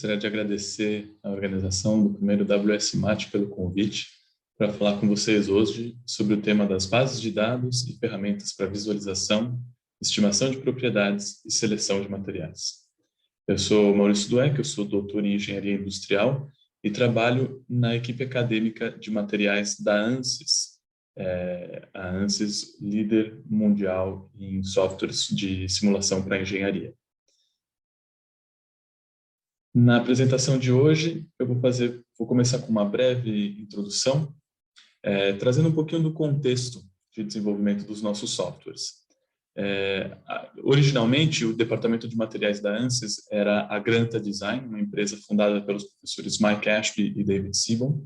Gostaria de agradecer à organização do primeiro WSMAT pelo convite para falar com vocês hoje sobre o tema das bases de dados e ferramentas para visualização, estimação de propriedades e seleção de materiais. Eu sou Maurício Dueck, eu sou doutor em Engenharia Industrial e trabalho na equipe acadêmica de materiais da ANSYS, a ANSYS, líder mundial em softwares de simulação para engenharia. Na apresentação de hoje, eu vou começar com uma breve introdução, trazendo um pouquinho do contexto de desenvolvimento dos nossos softwares. Originalmente, o departamento de materiais da ANSYS era a Granta Design, uma empresa fundada pelos professores Mike Ashby e David Seaborn,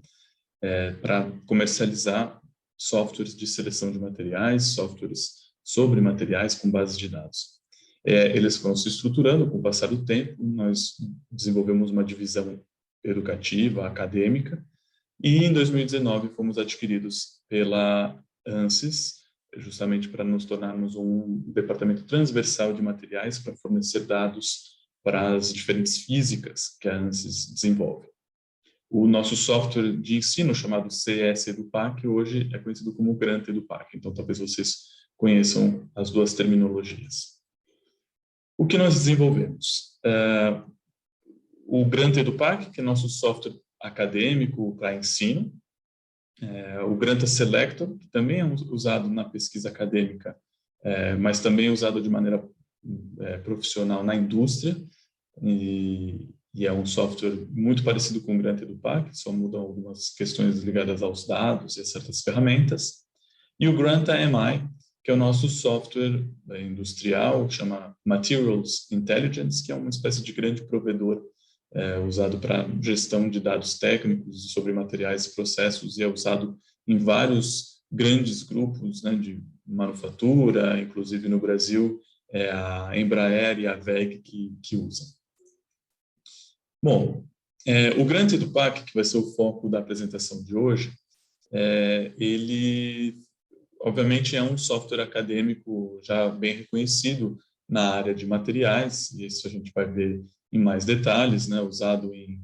para comercializar softwares de seleção de materiais, softwares sobre materiais com bases de dados. Eles foram se estruturando com o passar do tempo, nós desenvolvemos uma divisão educativa, acadêmica, e em 2019 fomos adquiridos pela ANSYS, justamente para nos tornarmos um departamento transversal de materiais para fornecer dados para as diferentes físicas que a ANSYS desenvolve. O nosso software de ensino, chamado CS EduPac, hoje é conhecido como Granta EduPac, então talvez vocês conheçam as duas terminologias. O que nós desenvolvemos? O Granta EduPac, que é nosso software acadêmico para ensino, o Granta Selector, que também é usado na pesquisa acadêmica, mas também é usado de maneira profissional na indústria, e é um software muito parecido com o Granta EduPac, só mudam algumas questões ligadas aos dados e a certas ferramentas. E o Granta MI, que é o nosso software industrial, que chama Materials Intelligence, que é uma espécie de grande provedor usado para gestão de dados técnicos sobre materiais e processos, e é usado em vários grandes grupos, né, de manufatura, inclusive no Brasil, a Embraer e a WEG que usam. Bom, o Granta EduPac, que vai ser o foco da apresentação de hoje, ele obviamente é um software acadêmico já bem reconhecido na área de materiais, e isso a gente vai ver em mais detalhes, né, usado em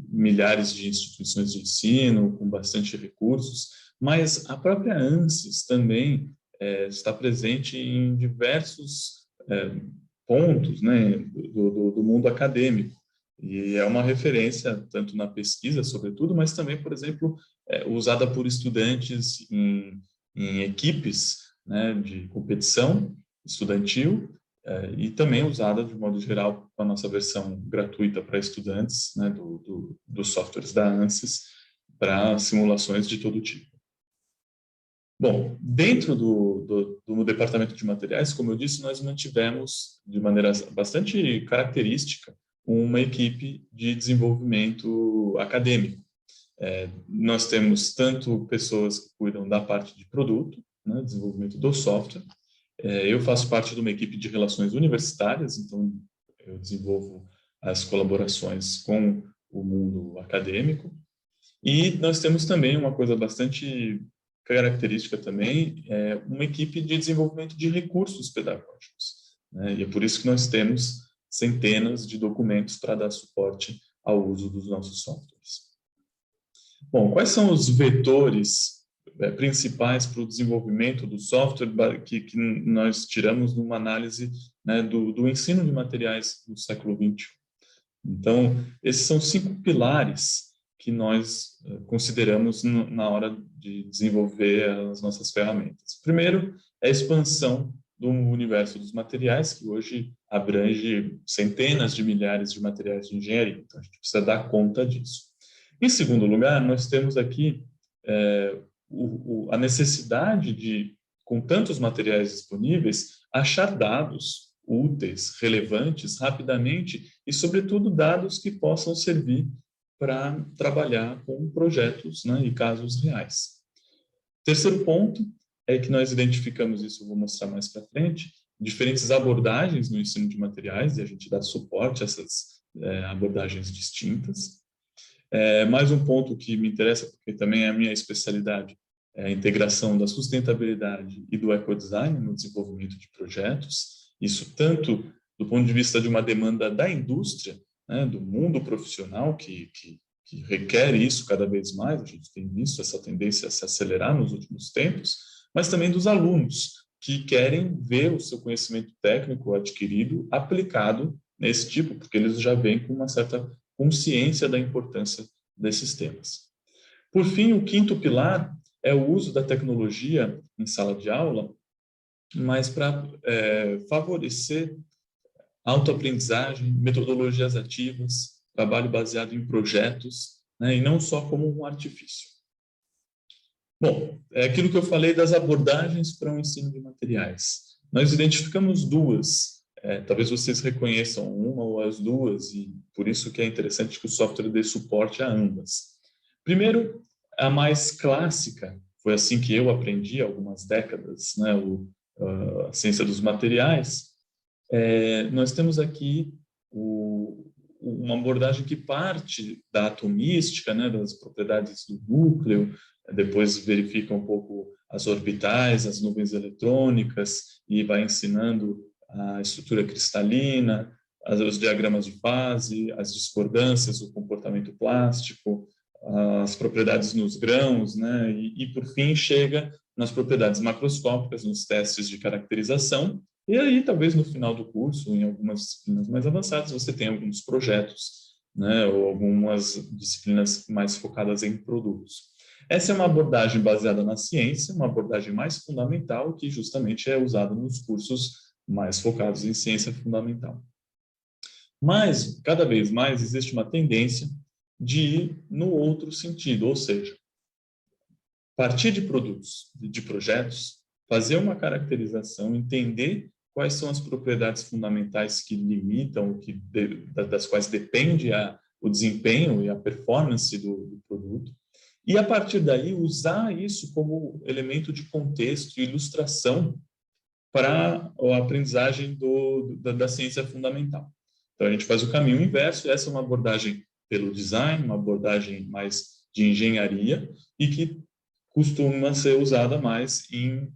milhares de instituições de ensino, com bastante recursos, mas a própria ANSYS também está presente em diversos pontos, né, do mundo acadêmico, e é uma referência tanto na pesquisa, sobretudo, mas também, por exemplo, usada por estudantes em equipes, né, de competição estudantil, e também usada, de modo geral, com a nossa versão gratuita para estudantes, né, dos softwares da ANSYS, para simulações de todo tipo. Bom, dentro do departamento de materiais, como eu disse, nós mantivemos, de maneira bastante característica, uma equipe de desenvolvimento acadêmico. Nós temos tanto pessoas que cuidam da parte de produto, né, desenvolvimento do software. Eu faço parte de uma equipe de relações universitárias, então eu desenvolvo as colaborações com o mundo acadêmico. E nós temos também uma coisa bastante característica também, uma equipe de desenvolvimento de recursos pedagógicos, né? E é por isso que nós temos centenas de documentos para dar suporte ao uso dos nossos softwares. Bom, quais são os vetores principais para o desenvolvimento do software que nós tiramos numa análise, né, do ensino de materiais no século XXI? Então, esses são 5 pilares que nós consideramos na hora de desenvolver as nossas ferramentas. Primeiro, é a expansão do universo dos materiais, que hoje abrange centenas de milhares de materiais de engenharia. Então, a gente precisa dar conta disso. Em segundo lugar, nós temos aqui a necessidade de, com tantos materiais disponíveis, achar dados úteis, relevantes, rapidamente, e, sobretudo, dados que possam servir para trabalhar com projetos, né, e casos reais. Terceiro ponto é que nós identificamos, isso eu vou mostrar mais para frente, diferentes abordagens no ensino de materiais, e a gente dá suporte a essas abordagens distintas. Mais um ponto que me interessa, porque também é a minha especialidade, é a integração da sustentabilidade e do ecodesign no desenvolvimento de projetos. Isso tanto do ponto de vista de uma demanda da indústria, né, do mundo profissional que requer isso cada vez mais, a gente tem visto essa tendência a se acelerar nos últimos tempos, mas também dos alunos, que querem ver o seu conhecimento técnico adquirido aplicado nesse tipo, porque eles já vêm com uma certa consciência da importância desses temas. Por fim, o quinto pilar é o uso da tecnologia em sala de aula, mas para favorecer autoaprendizagem, metodologias ativas, trabalho baseado em projetos, né, e não só como um artifício. Bom, é aquilo que eu falei das abordagens para o ensino de materiais. Nós identificamos duas, talvez vocês reconheçam uma ou as duas, e por isso que é interessante que o software dê suporte a ambas. Primeiro, a mais clássica, foi assim que eu aprendi há algumas décadas, né, a ciência dos materiais. Nós temos aqui uma abordagem que parte da atomística, né, das propriedades do núcleo, depois verifica um pouco as orbitais, as nuvens eletrônicas, e vai ensinando a estrutura cristalina, os diagramas de fase, as discordâncias, o comportamento plástico, as propriedades nos grãos, né, e por fim chega nas propriedades macroscópicas, nos testes de caracterização. E aí, talvez no final do curso, em algumas disciplinas mais avançadas, você tenha alguns projetos, né, ou algumas disciplinas mais focadas em produtos. Essa é uma abordagem baseada na ciência, uma abordagem mais fundamental, que justamente é usada nos cursos mais focados em ciência fundamental. Mas, cada vez mais, existe uma tendência de ir no outro sentido, ou seja, partir de produtos, de projetos, fazer uma caracterização, entender quais são as propriedades fundamentais que limitam, das quais depende o desempenho e a performance do produto, e a partir daí usar isso como elemento de contexto e ilustração para a aprendizagem da ciência fundamental. Então, a gente faz o caminho inverso, essa é uma abordagem pelo design, uma abordagem mais de engenharia, e que costuma ser usada mais em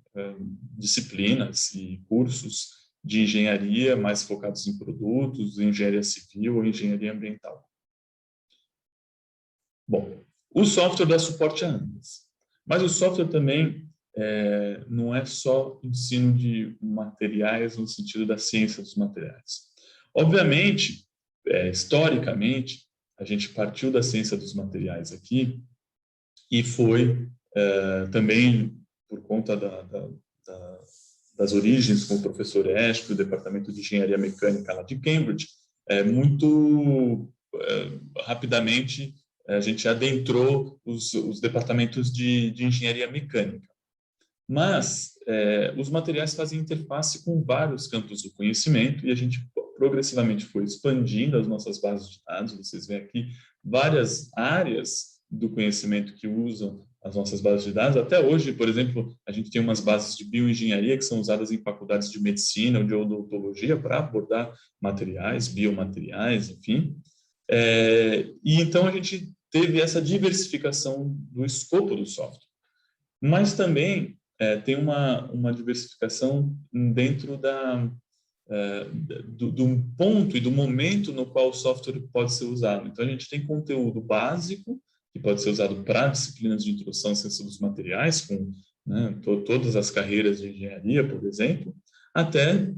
disciplinas e cursos de engenharia mais focados em produtos, engenharia civil ou engenharia ambiental. Bom, o software dá suporte a ambas, mas o software também não é só ensino de materiais no sentido da ciência dos materiais. Obviamente, historicamente, a gente partiu da ciência dos materiais aqui e foi também por conta das origens com o professor Esch, do Departamento de Engenharia Mecânica lá de Cambridge, muito rapidamente a gente adentrou os departamentos de engenharia mecânica. Mas os materiais fazem interface com vários campos do conhecimento e a gente progressivamente foi expandindo as nossas bases de dados. Vocês veem aqui várias áreas do conhecimento que usam as nossas bases de dados. Até hoje, por exemplo, a gente tem umas bases de bioengenharia que são usadas em faculdades de medicina ou de odontologia para abordar materiais, biomateriais, enfim. E então a gente teve essa diversificação do escopo do software. Mas também tem uma diversificação dentro do ponto e do momento no qual o software pode ser usado. Então, a gente tem conteúdo básico, que pode ser usado para disciplinas de introdução à ciência dos materiais, com todas as carreiras de engenharia, por exemplo, até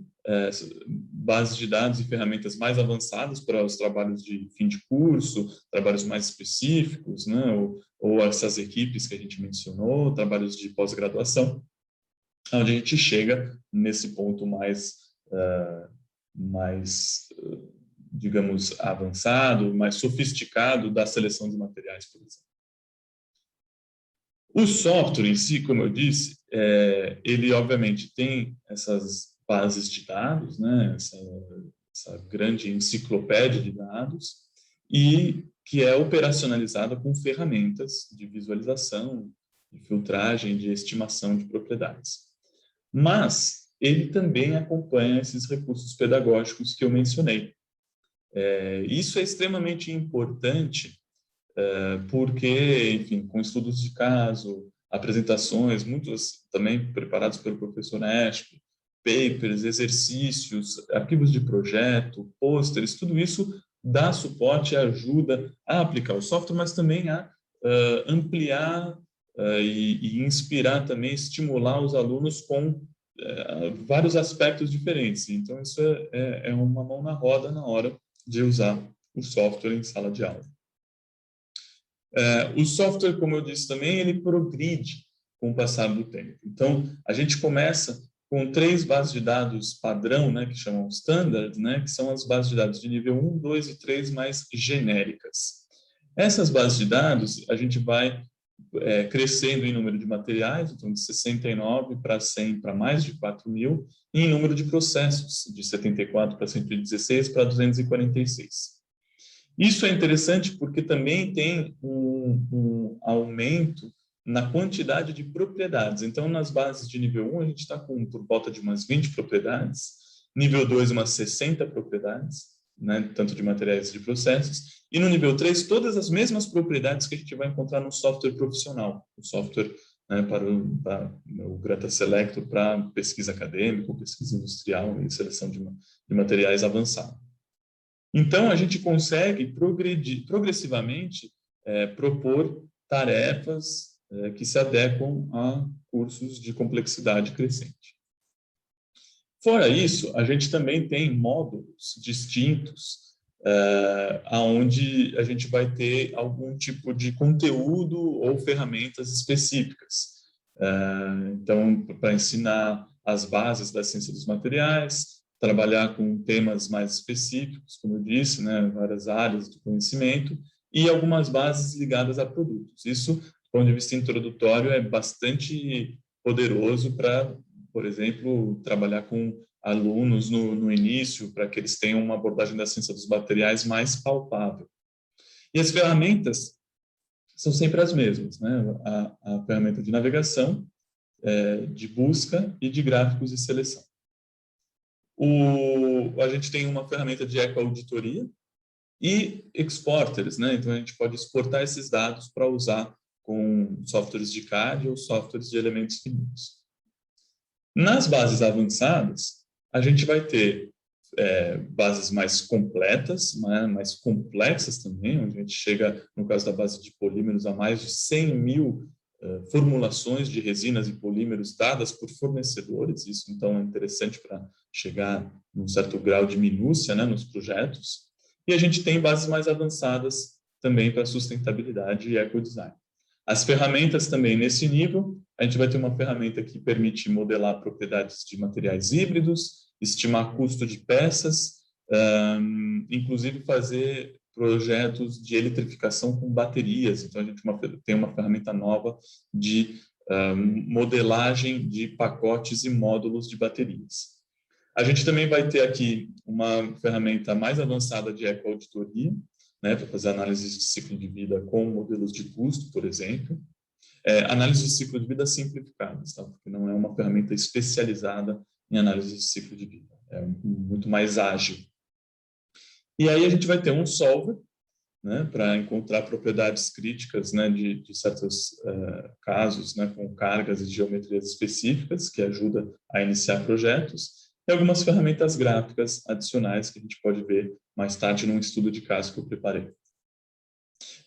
bases de dados e ferramentas mais avançadas para os trabalhos de fim de curso, trabalhos mais específicos, né, ou essas equipes que a gente mencionou, trabalhos de pós-graduação, onde a gente chega nesse ponto digamos, avançado, mais sofisticado da seleção de materiais, por exemplo. O software em si, como eu disse, ele obviamente tem essas bases de dados, né, essa grande enciclopédia de dados, e que é operacionalizada com ferramentas de visualização, de filtragem, de estimação de propriedades. Mas ele também acompanha esses recursos pedagógicos que eu mencionei. Isso é extremamente importante porque, enfim, com estudos de caso, apresentações, muitos também preparados pelo professor Esch, papers, exercícios, arquivos de projeto, pôsteres, tudo isso dá suporte, ajuda a aplicar o software, mas também a ampliar e inspirar também, estimular os alunos com vários aspectos diferentes. Então, isso é uma mão na roda na hora de usar o software em sala de aula. O software, como eu disse também, ele progride com o passar do tempo. Então, a gente começa com 3 bases de dados padrão, né, que chamam standard, né, que são as bases de dados de nível 1, 2 e 3 mais genéricas. Essas bases de dados, a gente vai crescendo em número de materiais, então de 69 para 100 para mais de 4.000, e em número de processos, de 74 para 116 para 246. Isso é interessante porque também tem um aumento na quantidade de propriedades. Então, nas bases de nível 1, a gente está com por volta de umas 20 propriedades, nível 2, umas 60 propriedades, né, tanto de materiais e de processos, e no nível 3, todas as mesmas propriedades que a gente vai encontrar no software profissional, o software, né, para o Granta Selector para pesquisa acadêmica, pesquisa industrial e seleção de materiais avançados. Então, a gente consegue progredir, progressivamente propor tarefas que se adequam a cursos de complexidade crescente. Fora isso, a gente também tem módulos distintos, onde a gente vai ter algum tipo de conteúdo ou ferramentas específicas. Então, para ensinar as bases da ciência dos materiais, trabalhar com temas mais específicos, como eu disse, né, várias áreas do conhecimento, e algumas bases ligadas a produtos. Isso, do ponto de vista introdutório, é bastante poderoso para, por exemplo, trabalhar com alunos no início, para que eles tenham uma abordagem da ciência dos materiais mais palpável. E as ferramentas são sempre as mesmas, né? A ferramenta de navegação, de busca e de gráficos e seleção. A gente tem uma ferramenta de ecoauditoria e exporters, né? Então, a gente pode exportar esses dados para usar com softwares de CAD ou softwares de elementos finitos. Nas bases avançadas, a gente vai ter bases mais completas, mais complexas também, onde a gente chega, no caso da base de polímeros, a mais de 100.000 formulações de resinas e polímeros dadas por fornecedores. Isso, então, é interessante para chegar num certo grau de minúcia, né, nos projetos. E a gente tem bases mais avançadas também para sustentabilidade e ecodesign. As ferramentas também nesse nível, a gente vai ter uma ferramenta que permite modelar propriedades de materiais híbridos, estimar custo de peças, inclusive fazer projetos de eletrificação com baterias. Então, a gente tem uma ferramenta nova de modelagem de pacotes e módulos de baterias. A gente também vai ter aqui uma ferramenta mais avançada de ecoauditoria, né, para fazer análise de ciclo de vida com modelos de custo, por exemplo. Análise de ciclo de vida simplificadas, tá? Porque não é uma ferramenta especializada em análise de ciclo de vida. É muito mais ágil. E aí a gente vai ter um solver, né, para encontrar propriedades críticas, né, de certos casos, né, com cargas e geometrias específicas, que ajuda a iniciar projetos, e algumas ferramentas gráficas adicionais que a gente pode ver mais tarde num estudo de caso que eu preparei.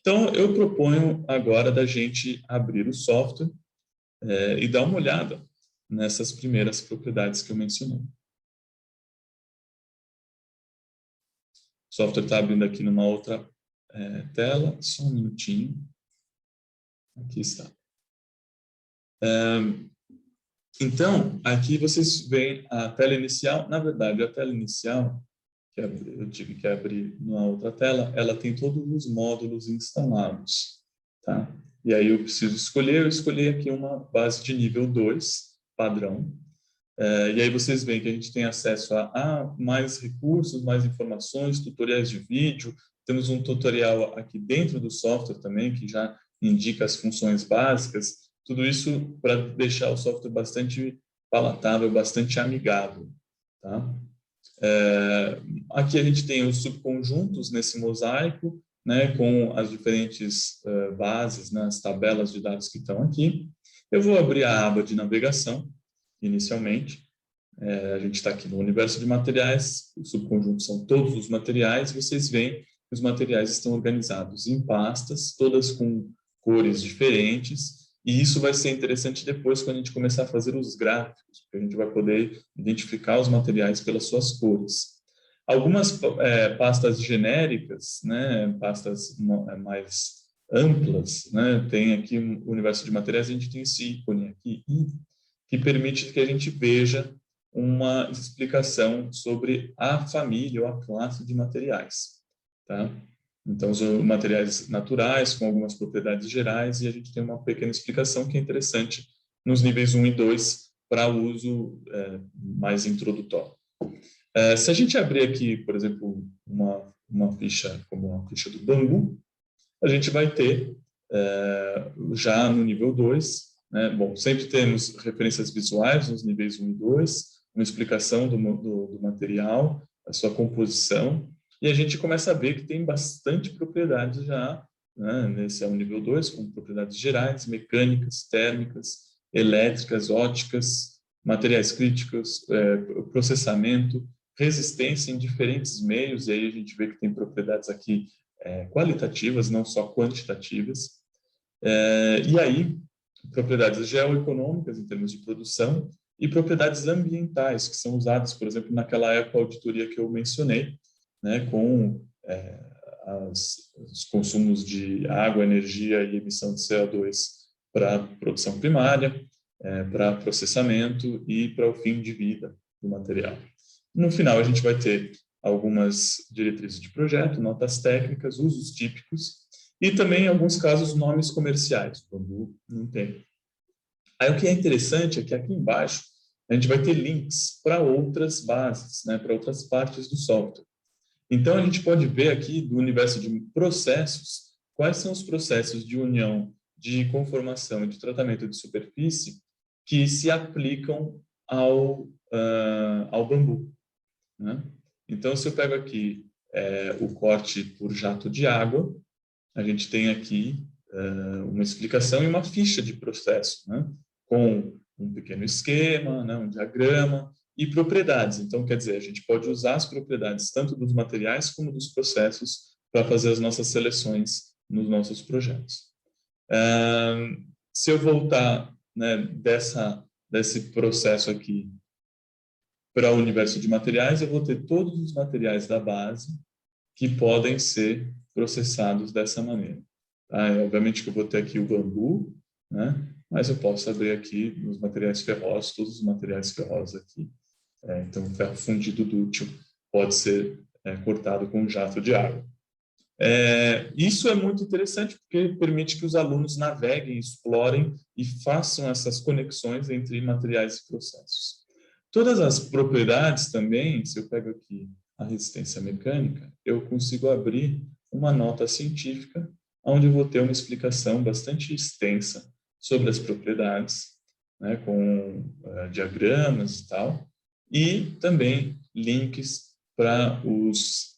Então, eu proponho agora da gente abrir o software e dar uma olhada nessas primeiras propriedades que eu mencionei. O software está abrindo aqui numa outra tela, só um minutinho. Aqui está. Então, aqui vocês veem a tela inicial. Na verdade, a tela inicial, que eu tive que abrir numa outra tela, ela tem todos os módulos instalados, tá? E aí eu preciso escolher, eu escolhi aqui uma base de nível 2, padrão. E aí vocês veem que a gente tem acesso a mais recursos, mais informações, tutoriais de vídeo. Temos um tutorial aqui dentro do software também, que já indica as funções básicas. Tudo isso para deixar o software bastante palatável, bastante amigável, tá? Aqui a gente tem os subconjuntos nesse mosaico, né, com as diferentes bases, né, as tabelas de dados que estão aqui. Eu vou abrir a aba de navegação, inicialmente, A gente está aqui no universo de materiais, o subconjunto são todos os materiais, vocês veem que os materiais estão organizados em pastas, todas com cores diferentes, e isso vai ser interessante depois quando a gente começar a fazer os gráficos, porque a gente vai poder identificar os materiais pelas suas cores. Algumas pastas genéricas, né, pastas mais amplas, né, tem aqui o universo de materiais, a gente tem esse ícone aqui, que permite que a gente veja uma explicação sobre a família ou a classe de materiais, tá? Então, os materiais naturais com algumas propriedades gerais, e a gente tem uma pequena explicação que é interessante nos níveis 1 e 2 para uso mais introdutório. Se a gente abrir aqui, por exemplo, uma ficha como a ficha do bambu, a gente vai ter, já no nível 2, né? Bom, sempre temos referências visuais nos níveis 1 e 2, uma explicação do material, a sua composição, e a gente começa a ver que tem bastante propriedades já, né? Nesse é o nível 2, com propriedades gerais, mecânicas, térmicas, elétricas, ópticas, materiais críticos, processamento, resistência em diferentes meios, e aí a gente vê que tem propriedades aqui qualitativas, não só quantitativas. E aí, propriedades geoeconômicas, em termos de produção, e propriedades ambientais, que são usadas, por exemplo, naquela ecoauditoria que eu mencionei, né, com os consumos de água, energia e emissão de CO2 para produção primária, para processamento e para o fim de vida do material. No final, a gente vai ter algumas diretrizes de projeto, notas técnicas, usos típicos e também, em alguns casos, nomes comerciais, quando não tem. Aí o que é interessante é que aqui embaixo a gente vai ter links para outras bases, né, para outras partes do software. Então, a gente pode ver aqui do universo de processos, quais são os processos de união, de conformação e de tratamento de superfície que se aplicam ao bambu, né? Então, se eu pego aqui o corte por jato de água, a gente tem aqui uma explicação e uma ficha de processo, né? Com um pequeno esquema, né? Um diagrama e propriedades. Então, quer dizer, a gente pode usar as propriedades tanto dos materiais como dos processos para fazer as nossas seleções nos nossos projetos. Se eu voltar, né, desse processo aqui para o universo de materiais, eu vou ter todos os materiais da base que podem ser processados dessa maneira. Obviamente que eu vou ter aqui o bambu, né? Mas eu posso abrir aqui nos materiais ferrosos, todos os materiais ferrosos aqui. Então, o ferro fundido dúctil pode ser cortado com um jato de água. Isso é muito interessante porque permite que os alunos naveguem, explorem e façam essas conexões entre materiais e processos. Todas as propriedades também, se eu pego aqui a resistência mecânica, eu consigo abrir uma nota científica onde eu vou ter uma explicação bastante extensa sobre as propriedades, né, com diagramas e tal, e também links para os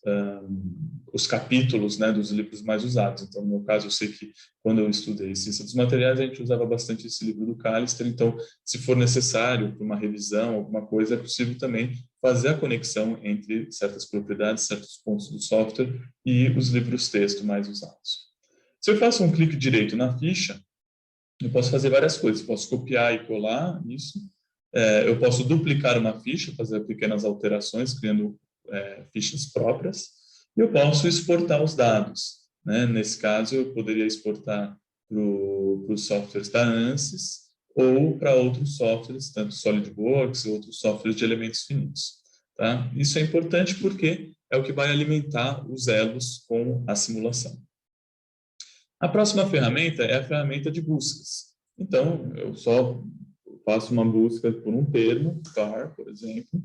capítulos, né, dos livros mais usados. Então, no meu caso, eu sei que quando eu estudei Ciência dos Materiais, a gente usava bastante esse livro do Callister, então, se for necessário para uma revisão, alguma coisa, é possível também fazer a conexão entre certas propriedades, certos pontos do software e os livros-texto mais usados. Se eu faço um clique direito na ficha, eu posso fazer várias coisas. Eu posso copiar e colar isso. Eu posso duplicar uma ficha, fazer pequenas alterações, criando fichas próprias. E eu posso exportar os dados, né? Nesse caso, eu poderia exportar para os softwares da ANSYS ou para outros softwares, tanto SolidWorks ou outros softwares de elementos finitos. Tá? Isso é importante porque é o que vai alimentar os elos com a simulação. A próxima ferramenta é a ferramenta de buscas. Então, eu só faço uma busca por um termo, car, por exemplo,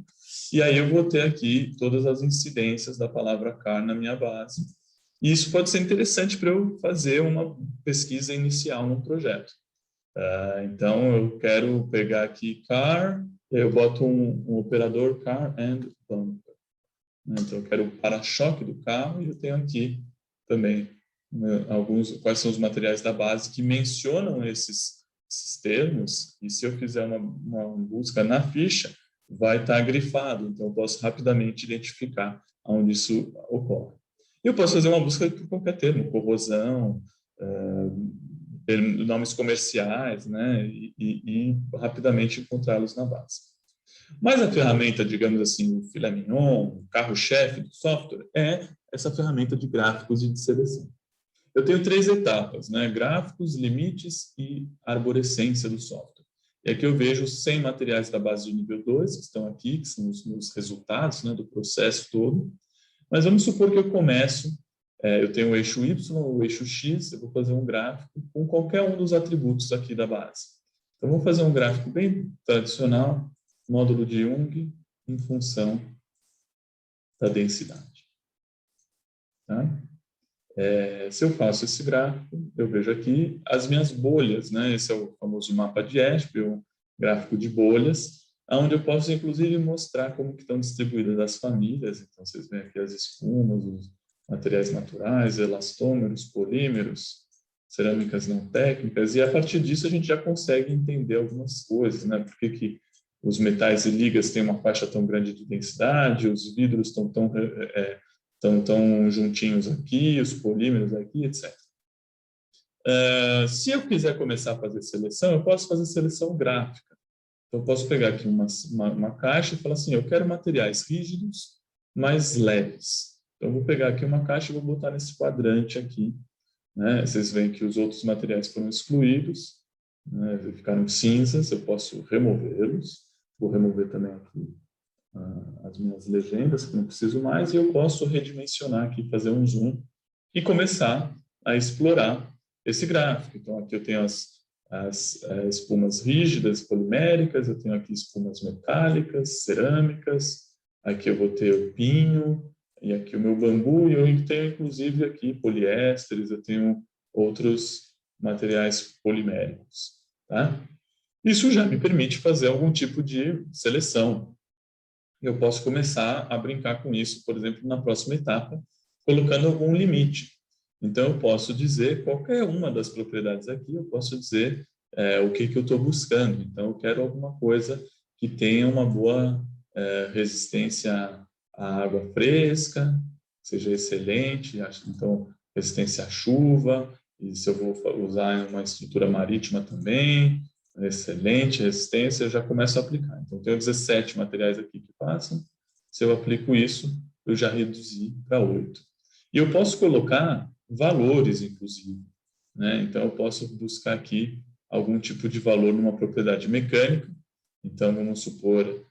e aí eu vou ter aqui todas as incidências da palavra car na minha base. E isso pode ser interessante para eu fazer uma pesquisa inicial num projeto. Então, eu quero pegar aqui car, eu boto um operador car and bumper. Então, eu quero o para-choque do carro e eu tenho aqui também quais são os materiais da base que mencionam esses termos, e se eu fizer uma busca na ficha, vai estar grifado, então eu posso rapidamente identificar onde isso ocorre. Eu posso fazer uma busca por qualquer termo, corrosão, nomes comerciais, né, e rapidamente encontrá-los na base. Mas a ferramenta, digamos assim, o filé mignon, o carro-chefe do software, é essa ferramenta de gráficos e de seleção. Eu tenho 3 etapas, né? Gráficos, limites e arborescência do software. E aqui eu vejo 100 materiais da base de nível 2, que estão aqui, que são os meus resultados, né, do processo todo. Mas vamos supor que eu começo, eu tenho o eixo Y, o eixo X, eu vou fazer um gráfico com qualquer um dos atributos aqui da base. Então, vou fazer um gráfico bem tradicional, módulo de Young, em função da densidade. Tá? Se eu faço esse gráfico, eu vejo aqui as minhas bolhas, né? Esse é o famoso mapa de Esp, o gráfico de bolhas, onde eu posso, inclusive, mostrar como que estão distribuídas as famílias. Então, vocês veem aqui as espumas, os materiais naturais, elastômeros, polímeros, cerâmicas não técnicas, e a partir disso a gente já consegue entender algumas coisas, né? Por que os metais e ligas têm uma faixa tão grande de densidade, os vidros estão tão juntinhos aqui, os polímeros aqui, etc. Se eu quiser começar a fazer seleção, eu posso fazer seleção gráfica. Então, eu posso pegar aqui uma caixa e falar assim, eu quero materiais rígidos, mais leves. Então, eu vou pegar aqui uma caixa e vou botar nesse quadrante aqui. Né? Vocês veem que os outros materiais foram excluídos, né? Ficaram cinzas, eu posso removê-los. Vou remover também aqui as minhas legendas, que não preciso mais, e eu posso redimensionar aqui, fazer um zoom e começar a explorar esse gráfico. Então, aqui eu tenho as espumas rígidas, poliméricas, eu tenho aqui espumas metálicas, cerâmicas, aqui eu vou ter o pinho, e aqui o meu bambu, e eu tenho, inclusive, aqui poliésteres, eu tenho outros materiais poliméricos. Tá? Isso já me permite fazer algum tipo de seleção. Eu posso começar a brincar com isso, por exemplo, na próxima etapa, colocando algum limite. Então, eu posso dizer qualquer uma das propriedades aqui, eu posso dizer o que eu estou buscando. Então, eu quero alguma coisa que tenha uma boa resistência à água fresca, seja excelente, então, resistência à chuva, e se eu vou usar uma estrutura marítima também, excelente resistência, eu já começo a aplicar. Então, tenho 17 materiais aqui que passam. Se eu aplico isso, eu já reduzi para 8. E eu posso colocar valores, inclusive. Né? Então, eu posso buscar aqui algum tipo de valor numa propriedade mecânica. Então, vamos supor,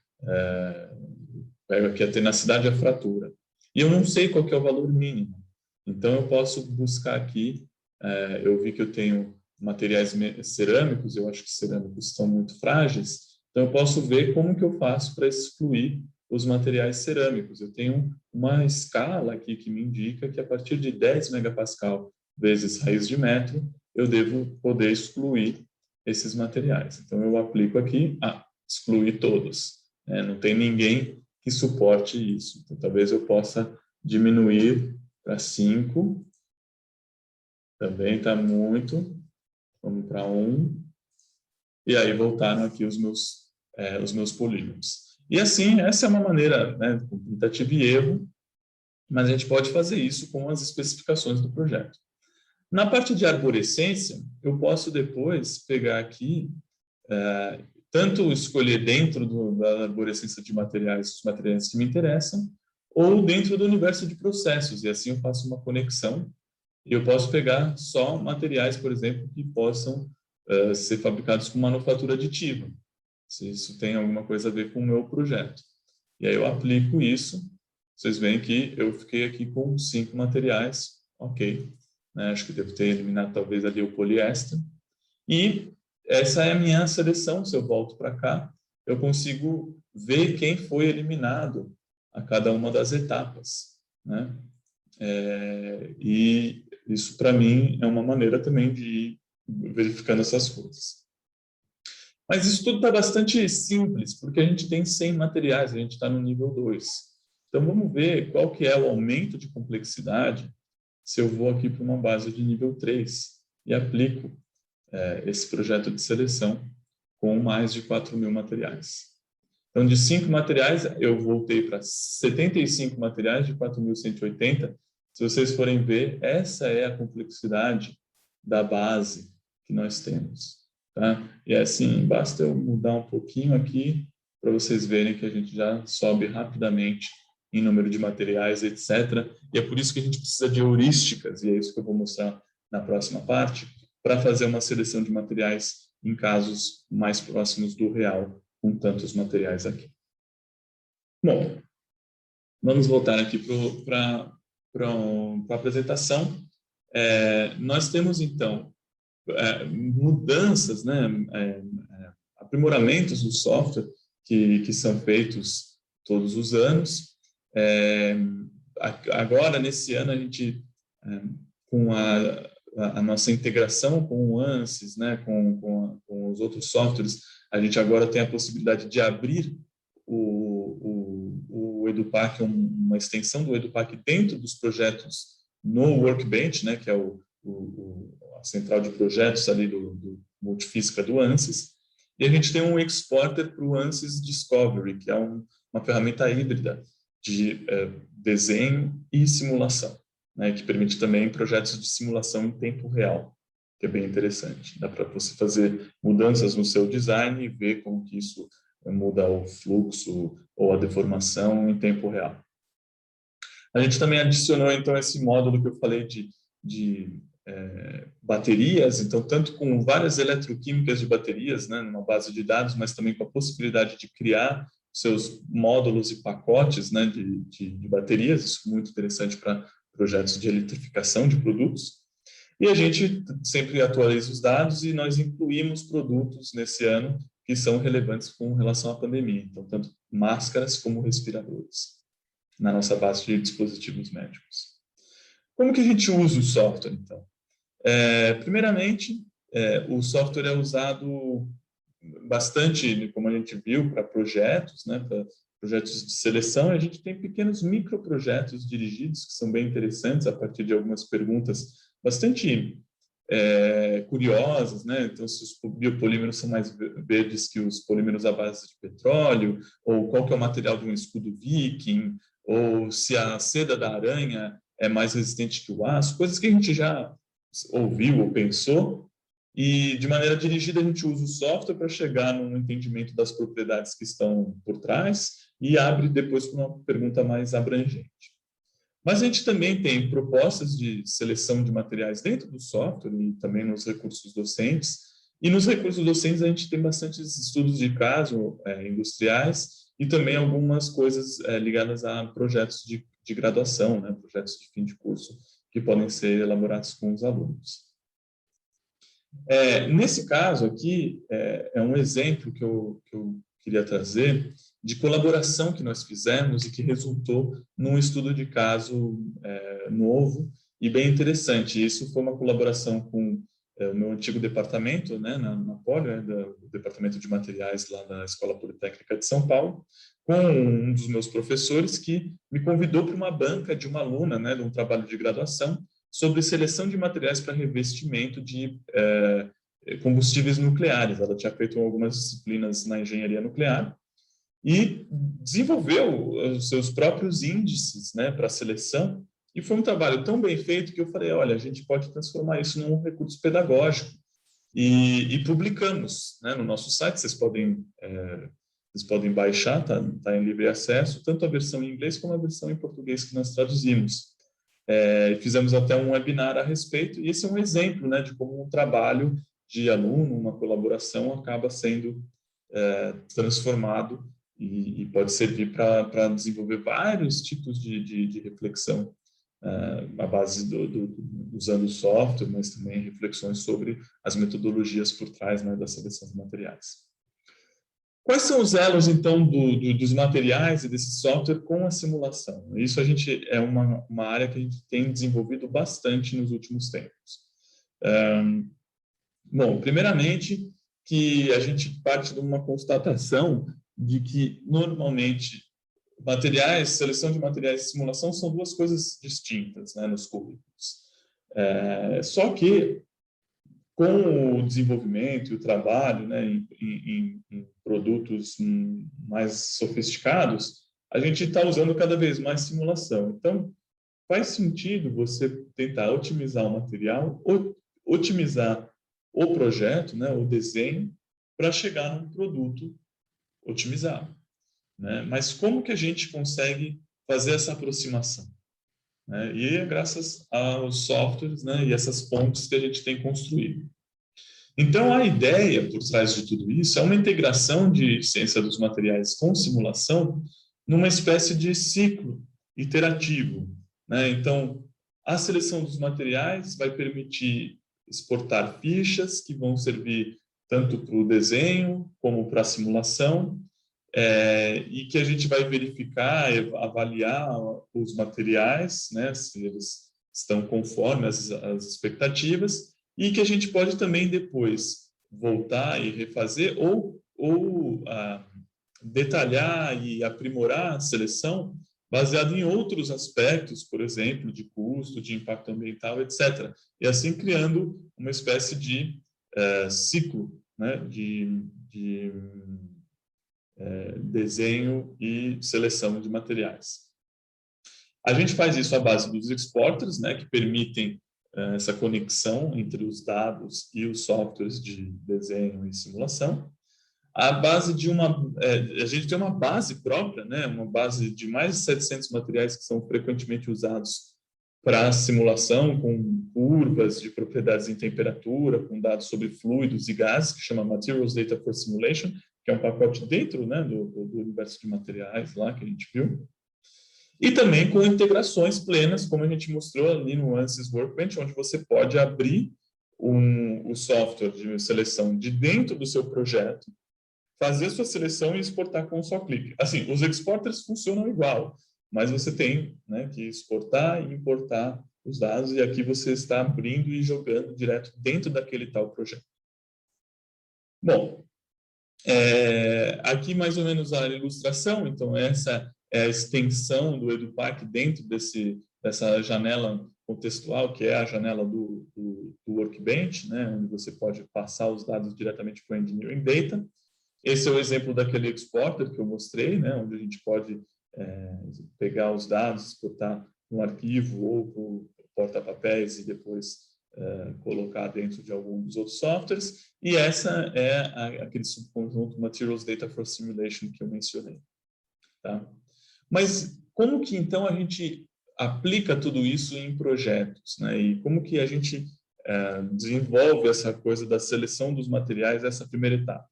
pego aqui a tenacidade e a fratura. E eu não sei qual que é o valor mínimo. Então, eu posso buscar aqui, eu vi que eu tenho materiais cerâmicos, eu acho que cerâmicos estão muito frágeis, então eu posso ver como que eu faço para excluir os materiais cerâmicos. Eu tenho uma escala aqui que me indica que a partir de 10 megapascal vezes raiz de metro, eu devo poder excluir esses materiais. Então eu aplico aqui, excluir todos. Não tem ninguém que suporte isso. Então talvez eu possa diminuir para 5, também está muito. Vamos para 1. E aí voltaram aqui os meus polígonos. E assim, essa é uma maneira, né, com tentativa e erro, mas a gente pode fazer isso com as especificações do projeto. Na parte de arborescência, eu posso depois pegar aqui, tanto escolher dentro da arborescência de materiais, os materiais que me interessam, ou dentro do universo de processos, e assim eu faço uma conexão. E eu posso pegar só materiais, por exemplo, que possam ser fabricados com manufatura aditiva, se isso tem alguma coisa a ver com o meu projeto. E aí eu aplico isso, vocês veem que eu fiquei aqui com 5 materiais, ok. Né? Acho que devo ter eliminado talvez ali o poliéster. E essa é a minha seleção, se eu volto para cá, eu consigo ver quem foi eliminado a cada uma das etapas. Né? E isso, para mim, é uma maneira também de ir verificando essas coisas. Mas isso tudo está bastante simples, porque a gente tem 100 materiais, a gente está no nível 2. Então, vamos ver qual que é o aumento de complexidade se eu vou aqui para uma base de nível 3 e aplico esse projeto de seleção com mais de 4.000 materiais. Então, de 5 materiais, eu voltei para 75 materiais de 4.180. Se vocês forem ver, essa é a complexidade da base que nós temos. Tá? E assim, basta eu mudar um pouquinho aqui para vocês verem que a gente já sobe rapidamente em número de materiais, etc. E é por isso que a gente precisa de heurísticas, e é isso que eu vou mostrar na próxima parte, para fazer uma seleção de materiais em casos mais próximos do real, com tantos materiais aqui. Bom, vamos voltar aqui para a apresentação. Nós temos, então, mudanças, né, aprimoramentos do software que são feitos todos os anos. Agora, nesse ano, a gente, com a nossa integração com o ANSYS, né, com os outros softwares, a gente agora tem a possibilidade de abrir o EduPac, uma extensão do EduPac dentro dos projetos no Workbench, né, que é a central de projetos ali do Multifísica do ANSYS, e a gente tem um exporter para o ANSYS Discovery, que é uma ferramenta híbrida de desenho e simulação, né, que permite também projetos de simulação em tempo real, que é bem interessante. Dá para você fazer mudanças no seu design e ver como que isso muda o fluxo ou a deformação em tempo real. A gente também adicionou, então, esse módulo que eu falei de baterias, então, tanto com várias eletroquímicas de baterias, né, numa base de dados, mas também com a possibilidade de criar seus módulos e pacotes, né, de baterias, isso é muito interessante para projetos de eletrificação de produtos. E a gente sempre atualiza os dados e nós incluímos produtos nesse ano que são relevantes com relação à pandemia, então, tanto máscaras como respiradores, na nossa base de dispositivos médicos. Como que a gente usa o software, então? Primeiramente, o software é usado bastante, como a gente viu, para projetos, né, para projetos de seleção. A gente tem pequenos microprojetos dirigidos que são bem interessantes a partir de algumas perguntas bastante curiosas, né? Então, se os biopolímeros são mais verdes que os polímeros à base de petróleo, ou qual que é o material de um escudo viking, ou se a seda da aranha é mais resistente que o aço, coisas que a gente já ouviu ou pensou, e de maneira dirigida a gente usa o software para chegar num entendimento das propriedades que estão por trás e abre depois para uma pergunta mais abrangente. Mas a gente também tem propostas de seleção de materiais dentro do software e também nos recursos docentes. E nos recursos docentes a gente tem bastantes estudos de caso industriais e também algumas coisas ligadas a projetos de graduação, né, projetos de fim de curso, que podem ser elaborados com os alunos. Nesse caso aqui, é um exemplo que eu queria trazer de colaboração que nós fizemos e que resultou num estudo de caso novo e bem interessante. Isso foi uma colaboração com o meu antigo departamento, né, na Poli, do Departamento de Materiais lá da Escola Politécnica de São Paulo, com um dos meus professores que me convidou para uma banca de uma aluna, né, de um trabalho de graduação, sobre seleção de materiais para revestimento de combustíveis nucleares. Ela tinha feito algumas disciplinas na engenharia nuclear e desenvolveu os seus próprios índices, né, para seleção. E foi um trabalho tão bem feito que eu falei, olha, a gente pode transformar isso num recurso pedagógico. E publicamos, né, no nosso site. Vocês podem baixar, tá em livre acesso, tanto a versão em inglês como a versão em português que nós traduzimos. Fizemos até um webinar a respeito, e esse é um exemplo, né, de como um trabalho de aluno, uma colaboração, acaba sendo transformado e pode servir para desenvolver vários tipos de reflexão à base usando o software, mas também reflexões sobre as metodologias por trás, né, da seleção de materiais. Quais são os elos, então, dos materiais e desse software com a simulação? Isso é uma área que a gente tem desenvolvido bastante nos últimos tempos. Bom, primeiramente, que a gente parte de uma constatação de que, normalmente, materiais, seleção de materiais e simulação são duas coisas distintas, né, nos currículos. Só que, com o desenvolvimento e o trabalho, né, em produtos mais sofisticados, a gente está usando cada vez mais simulação. Então, faz sentido você tentar otimizar o material, otimizar o projeto, né, o desenho, para chegar num produto otimizado, né? Mas como que a gente consegue fazer essa aproximação, né? E é graças aos softwares, né, e essas pontes que a gente tem construído. Então, a ideia por trás de tudo isso é uma integração de ciência dos materiais com simulação numa espécie de ciclo iterativo, né? Então, a seleção dos materiais vai permitir exportar fichas que vão servir tanto para o desenho como para a simulação, e que a gente vai verificar, avaliar os materiais, né, se eles estão conforme as expectativas, e que a gente pode também depois voltar e refazer ou detalhar e aprimorar a seleção baseado em outros aspectos, por exemplo, de custo, de impacto ambiental, etc. E assim criando uma espécie de ciclo, né, de desenho e seleção de materiais. A gente faz isso à base dos exporters, né, que permitem essa conexão entre os dados e os softwares de desenho e simulação. A base de a gente tem uma base própria, né, uma base de mais de 700 materiais que são frequentemente usados para simulação, com curvas de propriedades em temperatura, com dados sobre fluidos e gases, que chama Materials Data for Simulation, que é um pacote dentro, né, do universo de materiais lá que a gente viu. E também com integrações plenas, como a gente mostrou ali no Ansys Workbench, onde você pode abrir o software de seleção de dentro do seu projeto, fazer sua seleção e exportar com um só clique. Assim, os exporters funcionam igual, mas você tem, né, que exportar e importar os dados, e aqui você está abrindo e jogando direto dentro daquele tal projeto. Bom, aqui mais ou menos a ilustração, então essa é a extensão do EduPac dentro dessa janela contextual, que é a janela do Workbench, né, onde você pode passar os dados diretamente para o Engineering Data. Esse é o exemplo daquele exporter que eu mostrei, né, onde a gente pode pegar os dados, exportar um arquivo ou para o porta-papéis e depois colocar dentro de algum dos outros softwares. E essa é aquele subconjunto Materials Data for Simulation que eu mencionei. Tá? Mas como que, então, a gente aplica tudo isso em projetos, né? E como que a gente desenvolve essa coisa da seleção dos materiais, essa primeira etapa?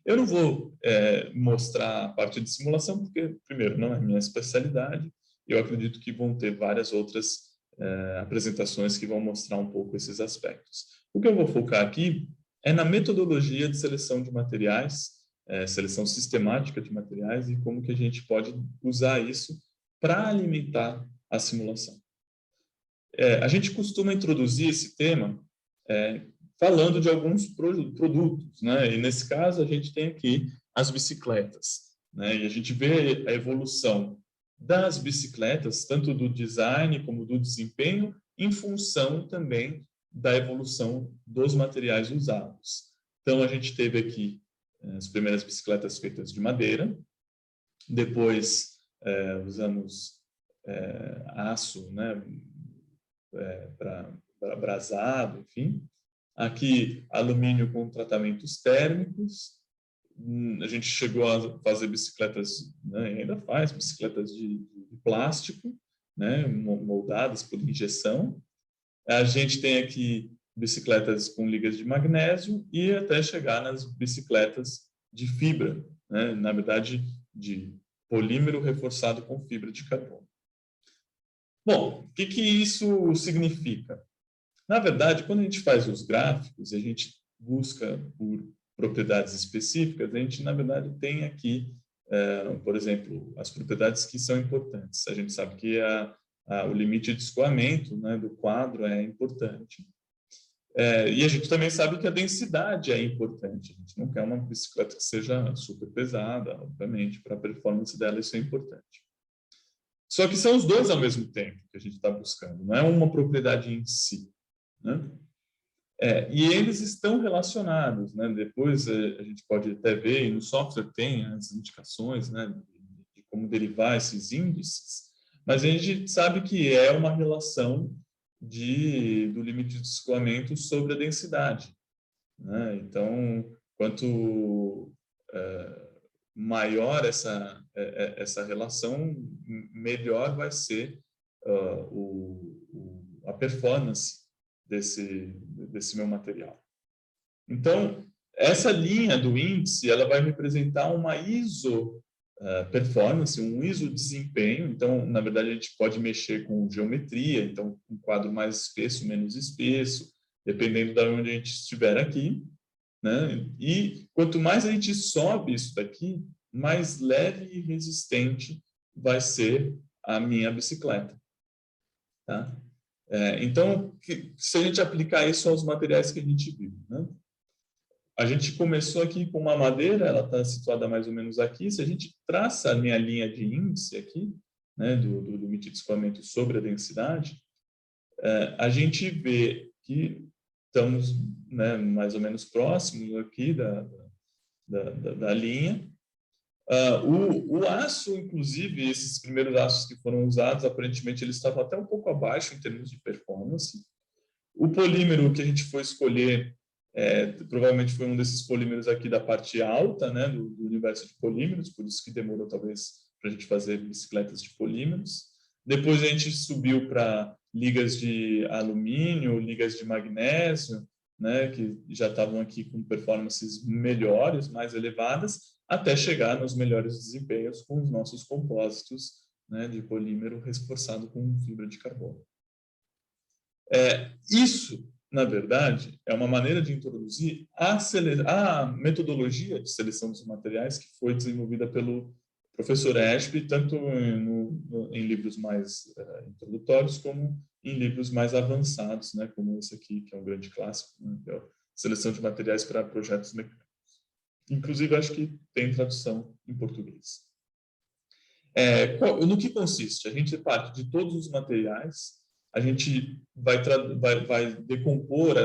Eu não vou mostrar a parte de simulação, porque, primeiro, não é minha especialidade. Eu acredito que vão ter várias outras apresentações que vão mostrar um pouco esses aspectos. O que eu vou focar aqui é na metodologia de seleção de materiais, seleção sistemática de materiais, e como que a gente pode usar isso para alimentar a simulação. A gente costuma introduzir esse tema falando de alguns produtos, né? E nesse caso a gente tem aqui as bicicletas, né? E a gente vê a evolução das bicicletas, tanto do design como do desempenho, em função também da evolução dos materiais usados. Então a gente teve aqui as primeiras bicicletas feitas de madeira, depois usamos aço, né? Para brasado, enfim. Aqui, alumínio com tratamentos térmicos. A gente chegou a fazer bicicletas, né, ainda faz, bicicletas de plástico, né, moldadas por injeção. A gente tem aqui bicicletas com ligas de magnésio e até chegar nas bicicletas de fibra, né, na verdade, de polímero reforçado com fibra de carbono. Bom, o que isso significa? Na verdade, quando a gente faz os gráficos e a gente busca por propriedades específicas, a gente, na verdade, tem aqui, por exemplo, as propriedades que são importantes. A gente sabe que o limite de escoamento, né, do quadro é importante. E a gente também sabe que a densidade é importante. A gente não quer uma bicicleta que seja super pesada, obviamente, para a performance dela isso é importante. Só que são os dois ao mesmo tempo que a gente está buscando, não é uma propriedade em si, né? E eles estão relacionados, né? Depois a gente pode até ver, e no software tem as indicações, né, de como derivar esses índices, mas a gente sabe que é uma relação do limite de escoamento sobre a densidade, né? Então, quanto maior essa relação, melhor vai ser a performance desse meu material. Então, essa linha do índice, ela vai representar uma ISO performance, um ISO desempenho. Então, na verdade, a gente pode mexer com geometria, então, um quadro mais espesso, menos espesso, dependendo de onde a gente estiver aqui, né? E quanto mais a gente sobe isso daqui, mais leve e resistente vai ser a minha bicicleta, tá? Então, se a gente aplicar isso aos materiais que a gente viu, né? A gente começou aqui com uma madeira, ela está situada mais ou menos aqui. Se a gente traça a minha linha de índice aqui, né, do limite de escoamento sobre a densidade, a gente vê que estamos, né, mais ou menos próximos aqui da linha. O aço, inclusive, esses primeiros aços que foram usados, aparentemente eles estavam até um pouco abaixo em termos de performance. O polímero que a gente foi escolher provavelmente foi um desses polímeros aqui da parte alta, né, do universo de polímeros, por isso que demorou talvez para a gente fazer bicicletas de polímeros. Depois a gente subiu para ligas de alumínio, ligas de magnésio, né, que já estavam aqui com performances melhores, mais elevadas, até chegar nos melhores desempenhos com os nossos compósitos, né, de polímero reforçado com fibra de carbono. Isso, na verdade, é uma maneira de introduzir a metodologia de seleção dos materiais que foi desenvolvida pelo professor Ashby, tanto em livros mais introdutórios como em livros mais avançados, né, como esse aqui, que é um grande clássico, né, que é a Seleção de Materiais para Projetos Mecânicos. Inclusive, acho que tem tradução em português. No que consiste? A gente parte de todos os materiais, a gente vai decompor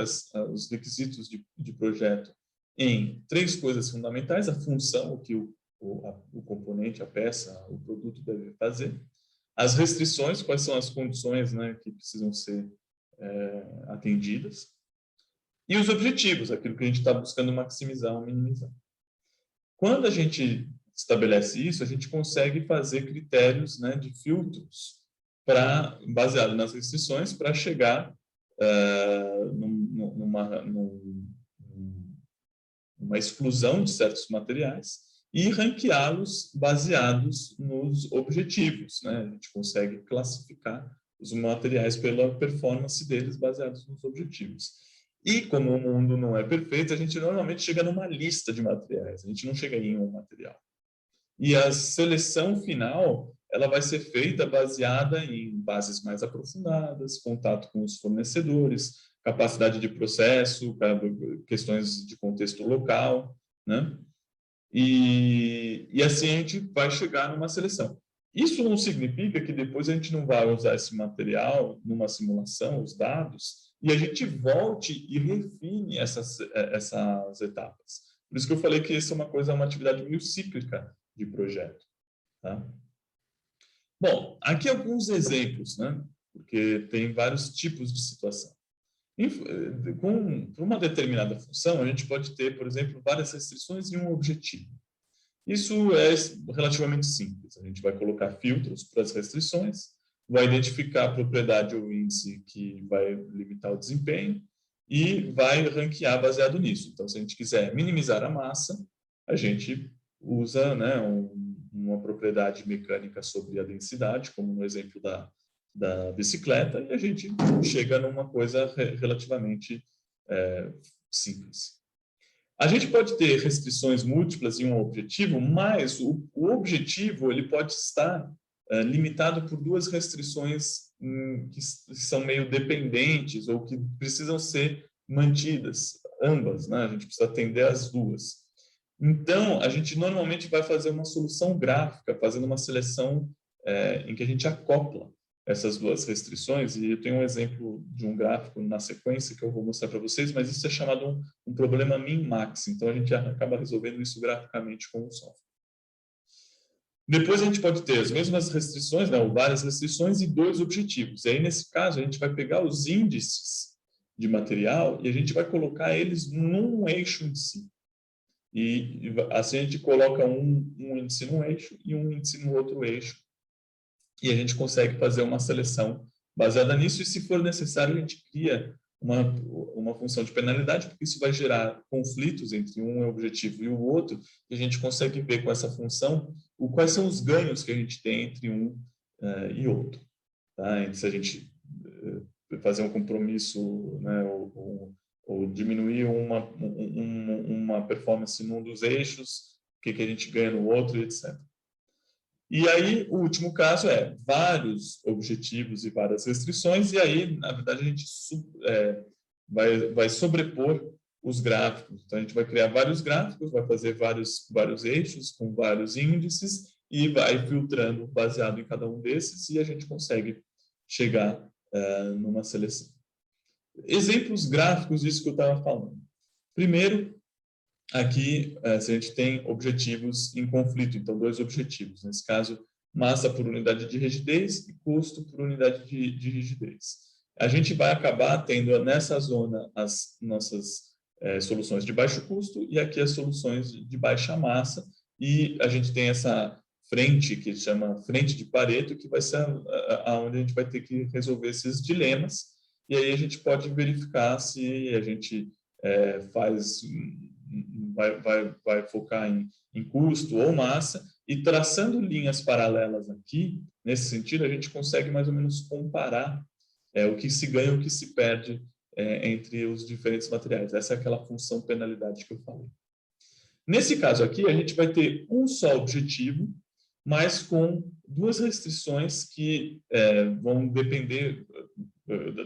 os requisitos de projeto em 3 coisas fundamentais: a função, o que o componente, a peça, o produto deve fazer; as restrições, quais são as condições, né, que precisam ser atendidas; e os objetivos, aquilo que a gente está buscando maximizar ou minimizar. Quando a gente estabelece isso, a gente consegue fazer critérios, né, de filtros baseado nas restrições para chegar numa exclusão de certos materiais e ranqueá-los baseados nos objetivos, né? A gente consegue classificar os materiais pela performance deles baseados nos objetivos. E como o mundo não é perfeito, a gente normalmente chega numa lista de materiais, a gente não chega em um material. E a seleção final, ela vai ser feita baseada em bases mais aprofundadas, contato com os fornecedores, capacidade de processo, questões de contexto local, né? E assim a gente vai chegar numa seleção. Isso não significa que depois a gente não vai usar esse material numa simulação, os dados, e a gente volte e refine essas etapas. Por isso que eu falei que isso é uma atividade meio cíclica de projeto. Tá? Bom, aqui alguns exemplos, né? Porque tem vários tipos de situação. Para uma determinada função, a gente pode ter, por exemplo, várias restrições e um objetivo. Isso é relativamente simples. A gente vai colocar filtros para as restrições, vai identificar a propriedade ou índice que vai limitar o desempenho e vai ranquear baseado nisso. Então, se a gente quiser minimizar a massa, a gente usa, né, uma propriedade mecânica sobre a densidade, como no exemplo da bicicleta, e a gente chega numa coisa relativamente simples. A gente pode ter restrições múltiplas em um objetivo, mas o objetivo ele pode estar limitado por 2 restrições que são meio dependentes ou que precisam ser mantidas, ambas, né? A gente precisa atender as 2. Então, a gente normalmente vai fazer uma solução gráfica, fazendo uma seleção em que a gente acopla essas duas restrições, e eu tenho um exemplo de um gráfico na sequência que eu vou mostrar para vocês, mas isso é chamado um problema min-max, então a gente acaba resolvendo isso graficamente com o software. Depois a gente pode ter as mesmas restrições, né, ou várias restrições e dois objetivos. E aí, nesse caso, a gente vai pegar os índices de material e a gente vai colocar eles num eixo em si. E assim a gente coloca um índice num eixo e um índice no outro eixo. E a gente consegue fazer uma seleção baseada nisso. E, se for necessário, a gente cria uma função de penalidade, porque isso vai gerar conflitos entre um objetivo e o outro, e a gente consegue ver com essa função quais são os ganhos que a gente tem entre um e outro. Tá? Se a gente fazer um compromisso, né, ou diminuir uma performance num dos eixos, o que a gente ganha no outro, etc. E aí, o último caso é vários objetivos e várias restrições, e aí, na verdade, a gente vai sobrepor os gráficos. Então, a gente vai criar vários gráficos, vai fazer vários eixos com vários índices e vai filtrando baseado em cada um desses, e a gente consegue chegar numa seleção. Exemplos gráficos disso que eu estava falando. Primeiro, aqui, se a gente tem objetivos em conflito, então dois objetivos, nesse caso, massa por unidade de rigidez e custo por unidade de rigidez. A gente vai acabar tendo nessa zona as nossas soluções de baixo custo e aqui as soluções de baixa massa, e a gente tem essa frente que chama frente de Pareto, que vai ser aonde a gente vai ter que resolver esses dilemas, e aí a gente pode verificar se a gente vai focar em custo ou massa, e traçando linhas paralelas aqui, nesse sentido, a gente consegue mais ou menos comparar o que se ganha e o que se perde entre os diferentes materiais. Essa é aquela função penalidade que eu falei. Nesse caso aqui, a gente vai ter um só objetivo, mas com duas restrições que vão depender,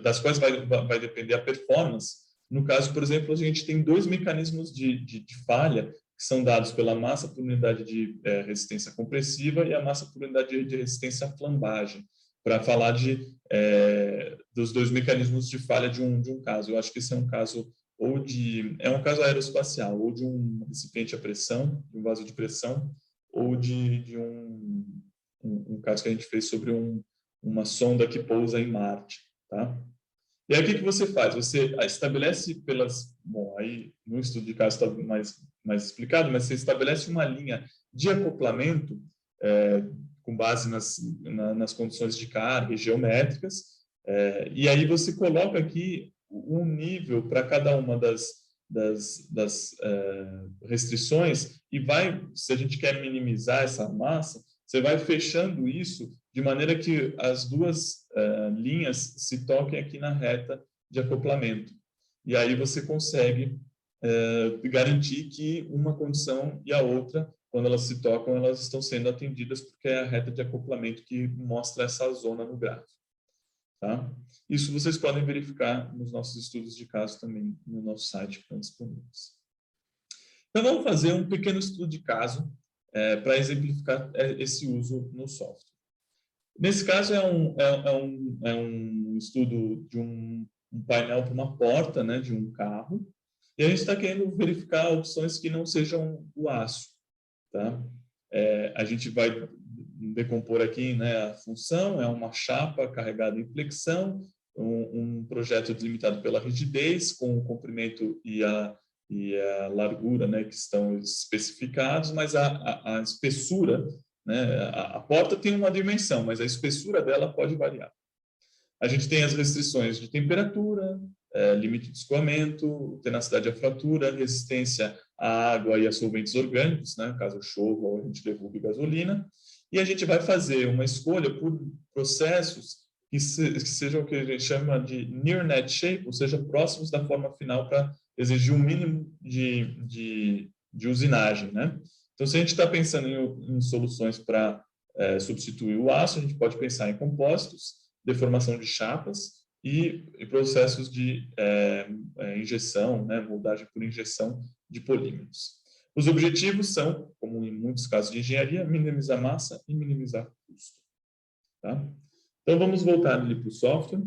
das quais vai depender a performance. No caso, por exemplo, a gente tem dois mecanismos de falha, que são dados pela massa por unidade de resistência compressiva e a massa por unidade de resistência à flambagem, para falar dos dois mecanismos de falha de um caso. Eu acho que esse é um caso um caso aeroespacial, ou de um recipiente a pressão, de um vaso de pressão, ou de um caso que a gente fez sobre uma sonda que pousa em Marte, tá? E aí, o que você faz? Você estabelece bom, aí no estudo de caso está mais explicado, mas você estabelece uma linha de acoplamento com base nas condições de carga e geométricas, e aí você coloca aqui um nível para cada uma das restrições, e se a gente quer minimizar essa massa, você vai fechando isso de maneira que as duas linhas se toquem aqui na reta de acoplamento. E aí você consegue garantir que uma condição e a outra, quando elas se tocam, elas estão sendo atendidas, porque é a reta de acoplamento que mostra essa zona no gráfico. Tá? Isso vocês podem verificar nos nossos estudos de caso também, no nosso site, que estão disponíveis. Então, vamos fazer um pequeno estudo de caso para exemplificar esse uso no software. Nesse caso, é um estudo de um painel para uma porta, né, de um carro, e a gente está querendo verificar opções que não sejam o aço. Tá? A gente vai decompor aqui, né, a função, é uma chapa carregada em flexão, um projeto delimitado pela rigidez, com o comprimento e a largura, né, que estão especificados, mas a espessura, né, a porta tem uma dimensão, mas a espessura dela pode variar. A gente tem as restrições de temperatura, limite de escoamento, tenacidade à fratura, resistência à água e a solventes orgânicos, né, caso chova ou a gente derrube gasolina, e a gente vai fazer uma escolha por processos que sejam o que a gente chama de near net shape, ou seja, próximos da forma final, para exigir um mínimo de usinagem, né? Então, se a gente está pensando em soluções para substituir o aço, a gente pode pensar em compósitos, deformação de chapas e processos de injeção, né, moldagem por injeção de polímeros. Os objetivos são, como em muitos casos de engenharia, minimizar massa e minimizar custo. Tá? Então, vamos voltar ali para o software.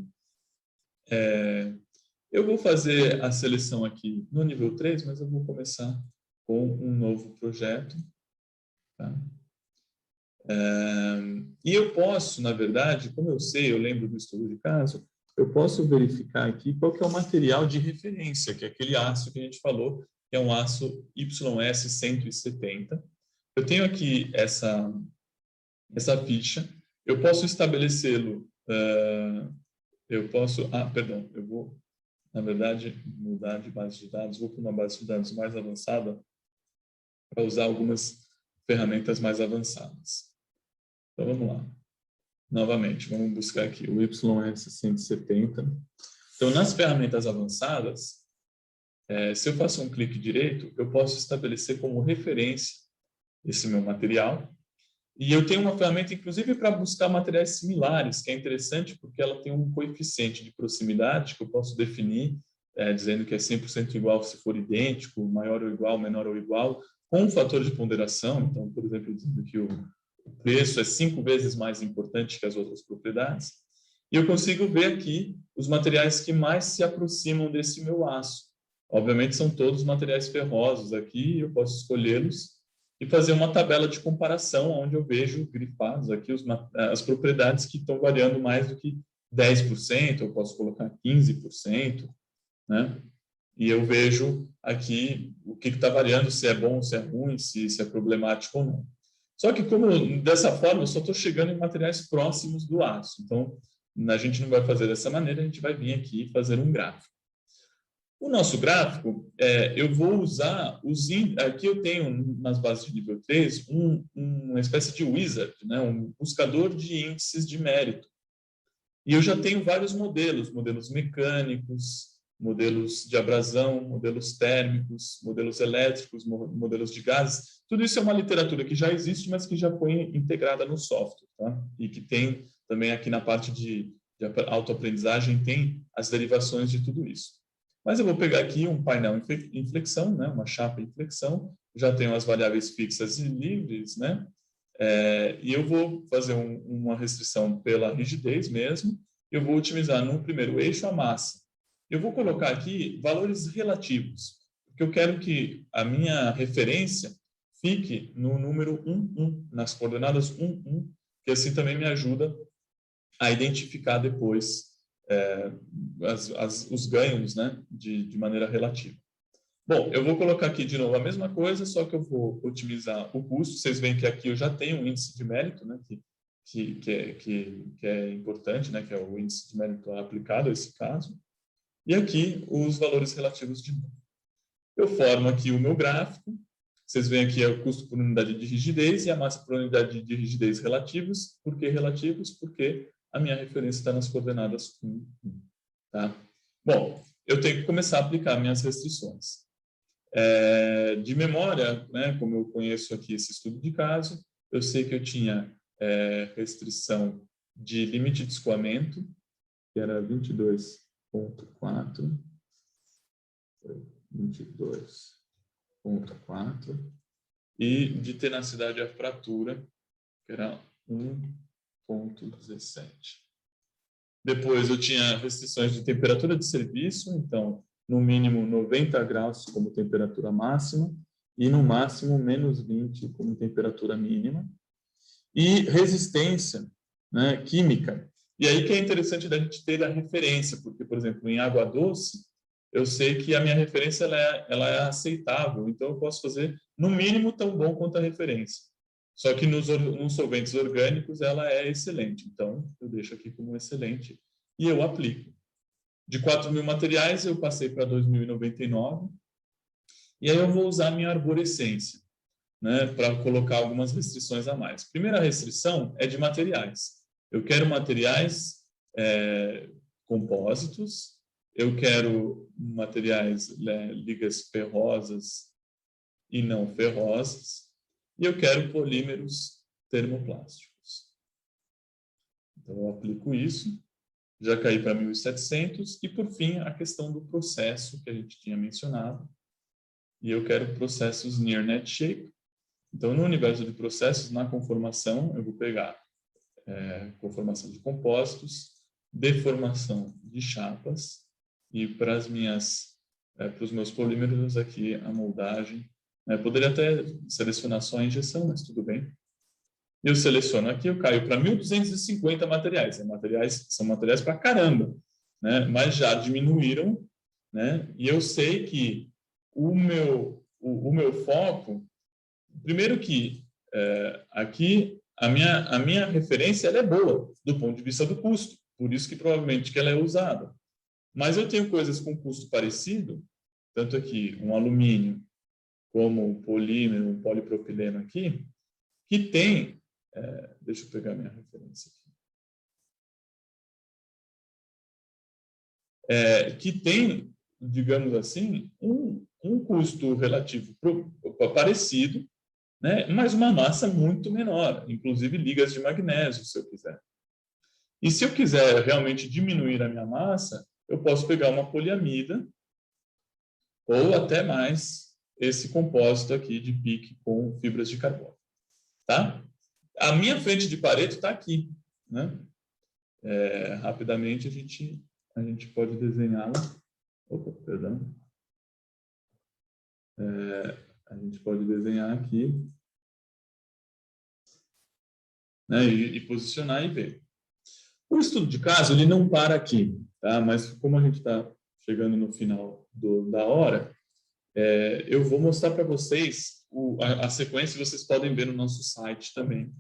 Eu vou fazer a seleção aqui no nível 3, mas eu vou começar com um novo projeto. Tá? E eu posso, na verdade, como eu sei, eu lembro do estudo de caso, eu posso verificar aqui qual que é o material de referência, que é aquele aço que a gente falou, que é um aço YS 170. Eu tenho aqui essa ficha, eu posso estabelecê-lo, perdão, eu vou, na verdade, mudar de base de dados, vou para uma base de dados mais avançada para usar algumas ferramentas mais avançadas. Então, vamos lá. Novamente, vamos buscar aqui o YS 170. Então, nas ferramentas avançadas, se eu faço um clique direito, eu posso estabelecer como referência esse meu material. E eu tenho uma ferramenta, inclusive, para buscar materiais similares, que é interessante porque ela tem um coeficiente de proximidade que eu posso definir, dizendo que é 100% igual se for idêntico, maior ou igual, menor ou igual, com um fator de ponderação. Então, por exemplo, dizendo que o preço é 5 vezes mais importante que as outras propriedades. E eu consigo ver aqui os materiais que mais se aproximam desse meu aço. Obviamente, são todos materiais ferrosos aqui, eu posso escolhê-los e fazer uma tabela de comparação, onde eu vejo grifados aqui as propriedades que estão variando mais do que 10%, eu posso colocar 15%, né? E eu vejo aqui o que está variando, se é bom, se é ruim, se é problemático ou não. Só que, dessa forma, eu só estou chegando em materiais próximos do aço. Então, a gente não vai fazer dessa maneira, a gente vai vir aqui e fazer um gráfico. O nosso gráfico, eu vou usar aqui eu tenho nas bases de nível 3 uma espécie de wizard, né? Um buscador de índices de mérito. E eu já tenho vários modelos mecânicos, modelos de abrasão, modelos térmicos, modelos elétricos, modelos de gases. Tudo isso é uma literatura que já existe, mas que já foi integrada no software. Tá? E que tem também aqui na parte de autoaprendizagem, tem as derivações de tudo isso. Mas eu vou pegar aqui um painel em flexão, né? Uma chapa em flexão, já tenho as variáveis fixas e livres, né? E eu vou fazer uma restrição pela rigidez mesmo, eu vou otimizar no primeiro eixo a massa. Eu vou colocar aqui valores relativos, porque eu quero que a minha referência fique no número 1, nas coordenadas 1, que assim também me ajuda a identificar depois os ganhos, né, de maneira relativa. Bom, eu vou colocar aqui de novo a mesma coisa, só que eu vou otimizar o custo. Vocês veem que aqui eu já tenho um índice de mérito, né, que é importante, né, que é o índice de mérito aplicado a esse caso. E aqui os valores relativos de novo. Eu formo aqui o meu gráfico. Vocês veem aqui o custo por unidade de rigidez e a massa por unidade de rigidez relativos. Por que relativos? Porque a minha referência está nas coordenadas 1, 1. Tá? Bom, eu tenho que começar a aplicar minhas restrições. De memória, né, como eu conheço aqui esse estudo de caso, eu sei que eu tinha restrição de limite de escoamento, que era 22,4, 22,4, e de tenacidade à fratura, que era 1,17. Depois eu tinha restrições de temperatura de serviço, então, no mínimo 90 graus como temperatura máxima e no máximo menos 20 como temperatura mínima. E resistência, né, química. E aí que é interessante da gente ter a referência, porque, por exemplo, em água doce, eu sei que a minha referência ela é aceitável, então eu posso fazer, no mínimo, tão bom quanto a referência. Só que nos solventes orgânicos ela é excelente, então eu deixo aqui como excelente e eu aplico. De 4.000 materiais eu passei para 2.099 e aí eu vou usar a minha arborescência, né, para colocar algumas restrições a mais. Primeira restrição é de materiais. Eu quero materiais compósitos, eu quero materiais, ligas ferrosas e não ferrosas, e eu quero polímeros termoplásticos. Então, eu aplico isso, já caí para 1.700, e, por fim, a questão do processo que a gente tinha mencionado, e eu quero processos near net shape. Então, no universo de processos, na conformação, eu vou pegar conformação de compósitos, deformação de chapas, e para os meus polímeros aqui, a moldagem. Poderia até selecionar só a injeção, mas tudo bem. Eu seleciono aqui, eu caio para 1.250 materiais. São materiais para caramba, né? Mas já diminuíram, né? E eu sei que o meu foco, primeiro que aqui a minha referência ela é boa do ponto de vista do custo, por isso que provavelmente que ela é usada. Mas eu tenho coisas com custo parecido, tanto aqui um alumínio como um polímero, um polipropileno aqui, que tem, deixa eu pegar minha referência aqui, que tem, digamos assim, um custo relativo parecido, né, mas uma massa muito menor, inclusive ligas de magnésio, se eu quiser. E se eu quiser realmente diminuir a minha massa, eu posso pegar uma poliamida ou até mais esse compósito aqui de PIC com fibras de carbono. Tá? A minha frente de Pareto está aqui. Né? Rapidamente a gente pode desenhá-la. Opa, perdão. A gente pode desenhar aqui, né, e posicionar e ver. O estudo de caso ele não para aqui, tá? Mas como a gente está chegando no final da hora, eu vou mostrar para vocês a sequência, vocês podem ver no nosso site também.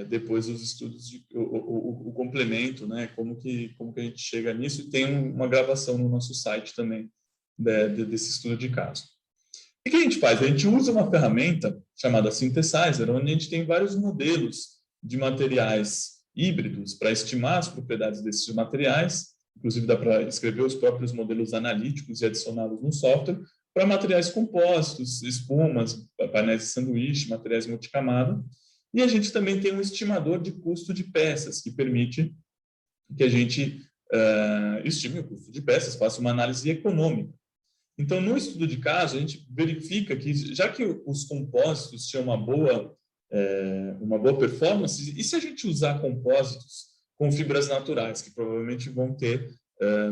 Depois os estudos, o complemento, né? Como que a gente chega nisso, e tem uma gravação no nosso site também desse estudo de caso. O que a gente faz? A gente usa uma ferramenta chamada Synthesizer, onde a gente tem vários modelos de materiais híbridos para estimar as propriedades desses materiais, inclusive dá para escrever os próprios modelos analíticos e adicioná-los no software, para materiais compostos, espumas, painéis de sanduíche, materiais multicamada. E a gente também tem um estimador de custo de peças, que permite que a gente estime o custo de peças, faça uma análise econômica. Então, no estudo de caso, a gente verifica que, já que os compósitos tinham uma boa performance, e se a gente usar compósitos com fibras naturais, que provavelmente vão ter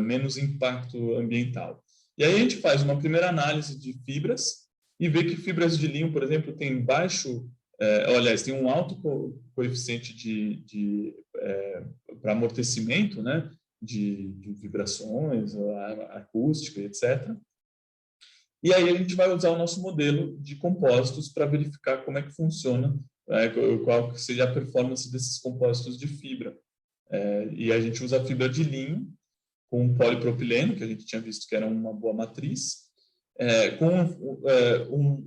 menos impacto ambiental? E aí a gente faz uma primeira análise de fibras e vê que fibras de linho, por exemplo, tem tem um alto coeficiente para amortecimento, né, de vibrações, acústica, etc. E aí a gente vai usar o nosso modelo de compósitos para verificar como é que funciona, qual seria a performance desses compósitos de fibra. E a gente usa a fibra de linho com polipropileno, que a gente tinha visto que era uma boa matriz, com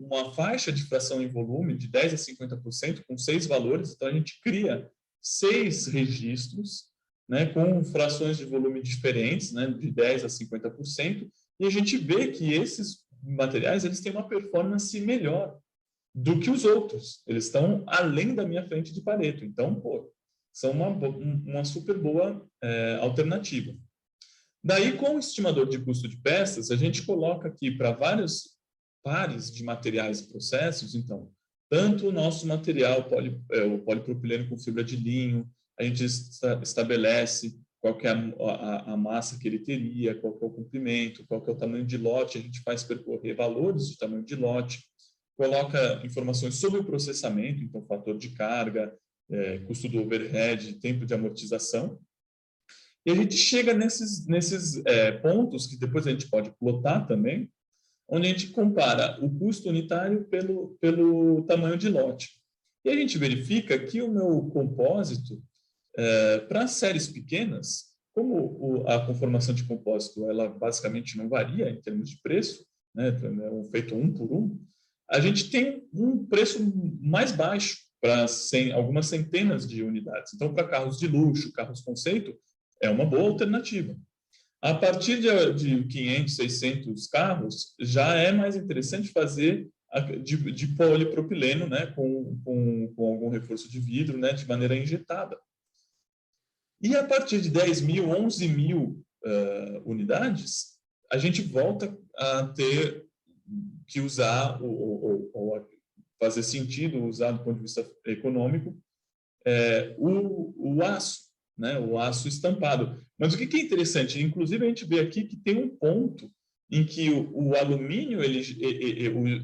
uma faixa de fração em volume de 10% a 50%, com 6 valores. Então, a gente cria 6 registros, né, com frações de volume diferentes, né, de 10% a 50%, e a gente vê que esses materiais eles têm uma performance melhor do que os outros. Eles estão além da minha frente de Pareto. Então, são uma super boa alternativa. Daí, com o estimador de custo de peças, a gente coloca aqui para vários pares de materiais e processos. Então, tanto o nosso material, o polipropileno com fibra de linho, a gente estabelece qual que é a massa que ele teria, qual que é o comprimento, qual que é o tamanho de lote, a gente faz percorrer valores de tamanho de lote, coloca informações sobre o processamento, então fator de carga, custo do overhead, tempo de amortização, e a gente chega nesses pontos que depois a gente pode plotar também, onde a gente compara o custo unitário pelo tamanho de lote. E a gente verifica que o meu compósito, para séries pequenas, como a conformação de compósito ela basicamente não varia em termos de preço, né, é feito 1 por 1, a gente tem um preço mais baixo para algumas centenas de unidades. Então, para carros de luxo, carros conceito, é uma boa alternativa. A partir de 500, 600 carros, já é mais interessante fazer de polipropileno, né, com algum reforço de vidro, né, de maneira injetada. E a partir de 10 mil, 11 mil unidades, a gente volta a ter que usar, ou fazer sentido usar do ponto de vista econômico, o aço, né? O aço estampado. Mas o que é interessante? Inclusive, a gente vê aqui que tem um ponto em que o alumínio,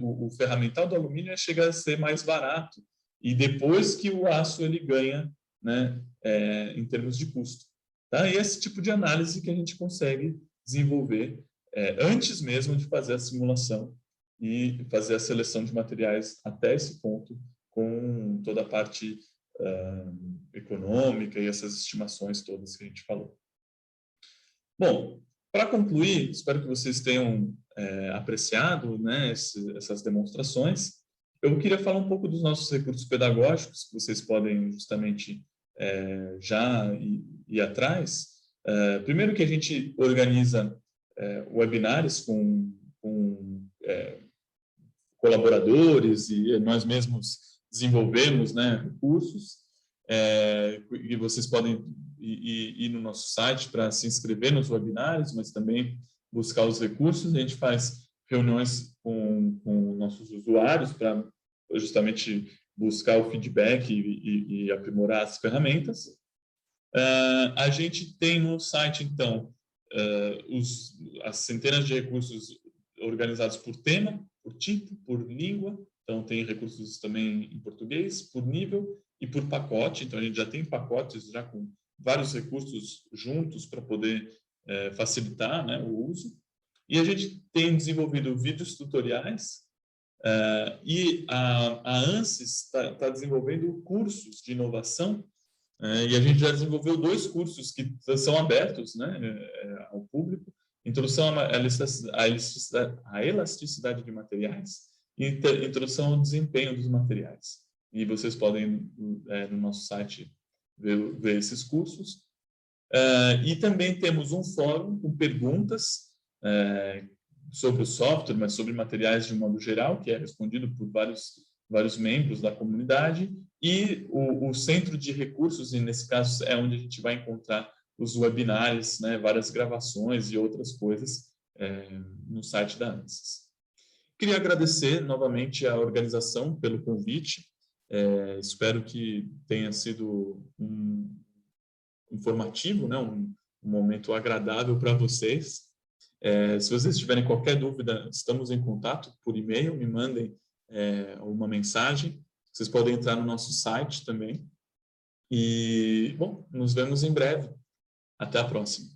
o ferramental do alumínio chega a ser mais barato, e depois que o aço ele ganha, né, em termos de custo. Tá? E esse tipo de análise que a gente consegue desenvolver antes mesmo de fazer a simulação e fazer a seleção de materiais até esse ponto, com toda a parte econômica e essas estimações todas que a gente falou. Bom, para concluir, espero que vocês tenham apreciado, né, essas demonstrações. Eu queria falar um pouco dos nossos recursos pedagógicos, que vocês podem justamente já ir atrás. Primeiro que a gente organiza webinários com colaboradores, e nós mesmos desenvolvemos, né, recursos, e vocês podem ir no nosso site para se inscrever nos webinários, mas também buscar os recursos. A gente faz reuniões com nossos usuários para justamente buscar o feedback e aprimorar as ferramentas. A gente tem no site, então, as centenas de recursos organizados por tema, por tipo, por língua. Então, tem recursos também em português, por nível e por pacote. Então, a gente já tem pacotes já com vários recursos juntos para poder facilitar, né, o uso. E a gente tem desenvolvido vídeos tutoriais e a ANSYS está desenvolvendo cursos de inovação, e a gente já desenvolveu 2 cursos que são abertos, né, ao público: Introdução à Elasticidade de Materiais e Introdução ao Desempenho dos Materiais. E vocês podem, no nosso site, ver esses cursos. E também temos um fórum com perguntas sobre o software, mas sobre materiais de um modo geral, que é respondido por vários membros da comunidade, e o centro de recursos, e nesse caso é onde a gente vai encontrar os webinários, né, várias gravações e outras coisas no site da ANSYS. Queria agradecer novamente à organização pelo convite. Espero que tenha sido informativo, né, um momento agradável para vocês. Se vocês tiverem qualquer dúvida, estamos em contato por e-mail, me mandem uma mensagem. Vocês podem entrar no nosso site também. E, bom, nos vemos em breve. Até a próxima.